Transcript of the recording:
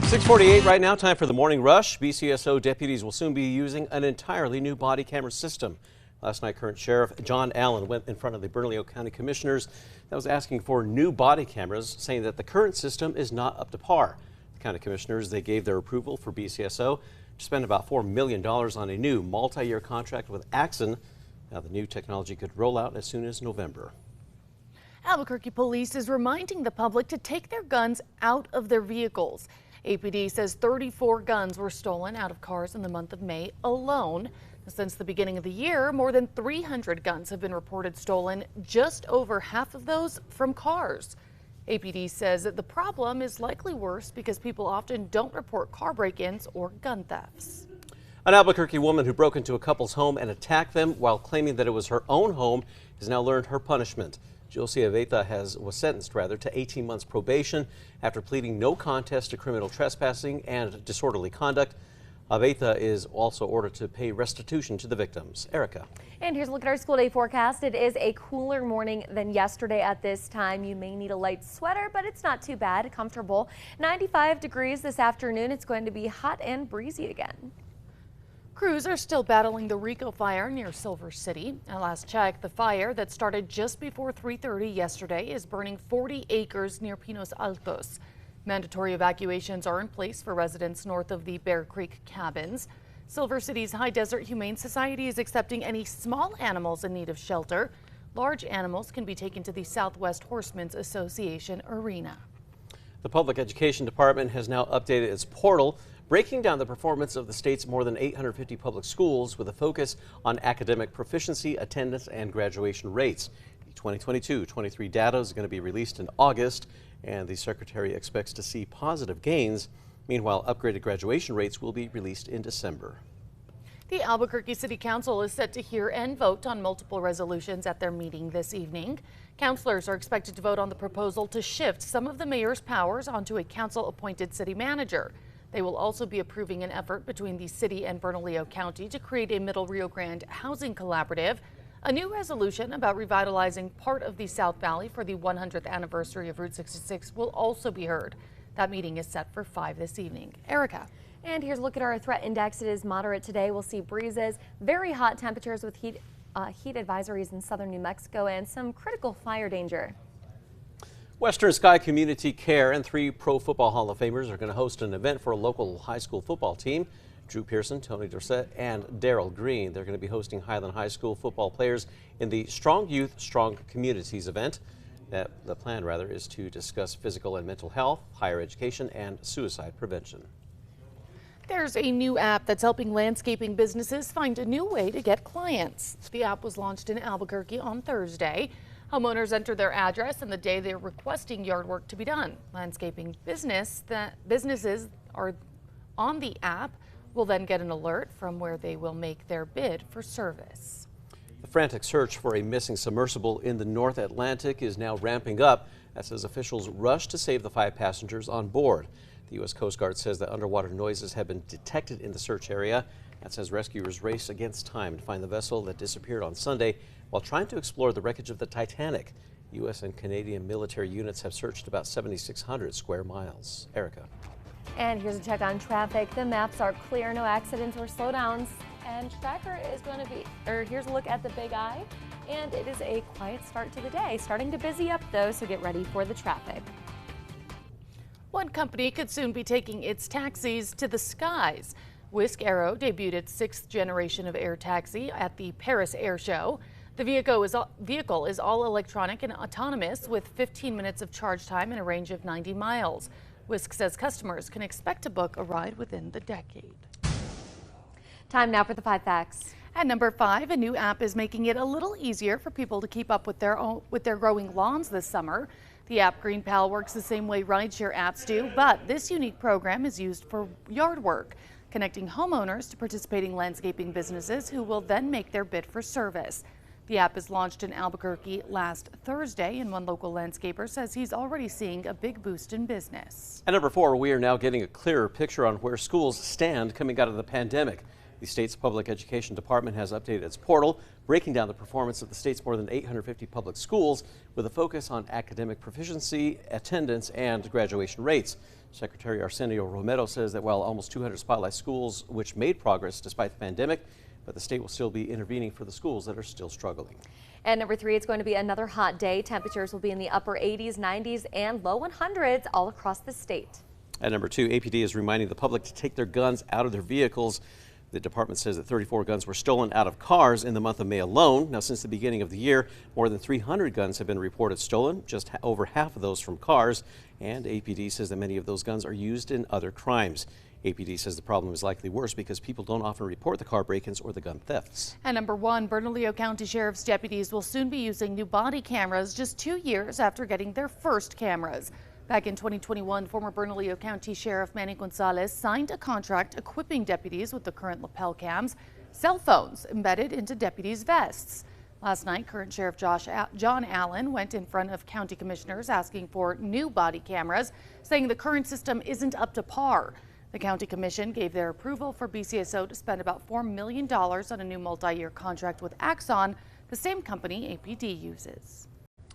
6:48 right now, time for the morning rush. BCSO deputies will soon be using an entirely new body camera system. Last night, current Sheriff John Allen went in front of the Bernalillo County Commissioners that was asking for new body cameras, saying that the current system is not up to par. The county commissioners, they gave their approval for BCSO to spend about $4 million on a new multi-year contract with Axon. Now, the new technology could roll out as soon as November. Albuquerque police is reminding the public to take their guns out of their vehicles. APD says 34 guns were stolen out of cars in the month of May alone. Since the beginning of the year, more than 300 guns have been reported stolen, just over half of those from cars. APD says that the problem is likely worse because people often don't report car break-ins or gun thefts. An Albuquerque woman who broke into a couple's home and attacked them while claiming that it was her own home has now learned her punishment. Josie Aveta was sentenced to 18 months probation after pleading no contest to criminal trespassing and disorderly conduct. Aveta is also ordered to pay restitution to the victims. Erica. And here's a look at our school day forecast. It is a cooler morning than yesterday at this time. You may need a light sweater, but it's not too bad. Comfortable. 95 degrees this afternoon. It's going to be hot and breezy again. Crews are still battling the Rico fire near Silver City. At last check, the fire that started just before 3:30 yesterday is burning 40 acres near Pinos Altos. Mandatory evacuations are in place for residents north of the Bear Creek cabins. Silver City's High Desert Humane Society is accepting any small animals in need of shelter. Large animals can be taken to the Southwest Horsemen's Association arena. The Public Education Department has now updated its portal, breaking down the performance of the state's more than 850 public schools with a focus on academic proficiency, attendance, and graduation rates. The 2022-23 data is going to be released in August, and the secretary expects to see positive gains. Meanwhile, upgraded graduation rates will be released in December. The Albuquerque City Council is set to hear and vote on multiple resolutions at their meeting this evening. Councilors are expected to vote on the proposal to shift some of the mayor's powers onto a council-appointed city manager. They will also be approving an effort between the city and Bernalillo County to create a Middle Rio Grande housing collaborative. A new resolution about revitalizing part of the South Valley for the 100th anniversary of Route 66 will also be heard. That meeting is set for 5 this evening. Erica. And here's a look at our threat index. It is moderate today. We'll see breezes, very hot temperatures with heat advisories in southern New Mexico and some critical fire danger. Western Sky Community Care and 3 Pro Football Hall of Famers are going to host an event for a local high school football team. Drew Pearson, Tony Dorsett, and Daryl Green. They're going to be hosting Highland High School football players in the Strong Youth, Strong Communities event. The plan, is to discuss physical and mental health, higher education, and suicide prevention. There's a new app that's helping landscaping businesses find a new way to get clients. The app was launched in Albuquerque on Thursday. Homeowners enter their address and the day they're requesting yard work to be done. Landscaping businesses are on the app will then get an alert from where they will make their bid for service. The frantic search for a missing submersible in the North Atlantic is now ramping up. That says officials rush to save the 5 passengers on board. The U.S. Coast Guard says that underwater noises have been detected in the search area. That says rescuers race against time to find the vessel that disappeared on Sunday while trying to explore the wreckage of the Titanic. U.S. and Canadian military units have searched about 7,600 square miles. Erica. And here's a check on traffic. The maps are clear, no accidents or slowdowns. And Tracker is going to be, here's a look at the Big Eye. And it is a quiet start to the day. Starting to busy up though, so get ready for the traffic. One company could soon be taking its taxis to the skies. Whisk Aero debuted its 6th generation of air taxi at the Paris Air Show. The vehicle is all electronic and autonomous with 15 minutes of charge time and a range of 90 miles. Whisk says customers can expect to book a ride within the decade. Time now for the 5 facts. At number 5, a new app is making it a little easier for people to keep up with their growing lawns this summer. The app GreenPal works the same way rideshare apps do, but this unique program is used for yard work, connecting homeowners to participating landscaping businesses who will then make their bid for service. The app is launched in Albuquerque last Thursday, and one local landscaper says he's already seeing a big boost in business. At number 4, we are now getting a clearer picture on where schools stand coming out of the pandemic. The state's public education department has updated its portal, breaking down the performance of the state's more than 850 public schools with a focus on academic proficiency, attendance, and graduation rates. Secretary Arsenio Romero says that while almost 200 spotlight schools which made progress despite the pandemic, but the state will still be intervening for the schools that are still struggling. And number 3, it's going to be another hot day. Temperatures will be in the upper 80s, 90s, and low 100s all across the state. At number 2, APD is reminding the public to take their guns out of their vehicles. The department says that 34 guns were stolen out of cars in the month of May alone. Now, since the beginning of the year, more than 300 guns have been reported stolen, just over half of those from cars. And APD says that many of those guns are used in other crimes. APD says the problem is likely worse because people don't often report the car break-ins or the gun thefts. And number 1, Bernalillo County Sheriff's deputies will soon be using new body cameras just 2 years after getting their first cameras. Back in 2021, former Bernalillo County Sheriff Manny Gonzalez signed a contract equipping deputies with the current lapel cams, cell phones embedded into deputies' vests. Last night, current Sheriff John Allen went in front of county commissioners asking for new body cameras, saying the current system isn't up to par. The county commission gave their approval for BCSO to spend about $4 million on a new multi-year contract with Axon, the same company APD uses.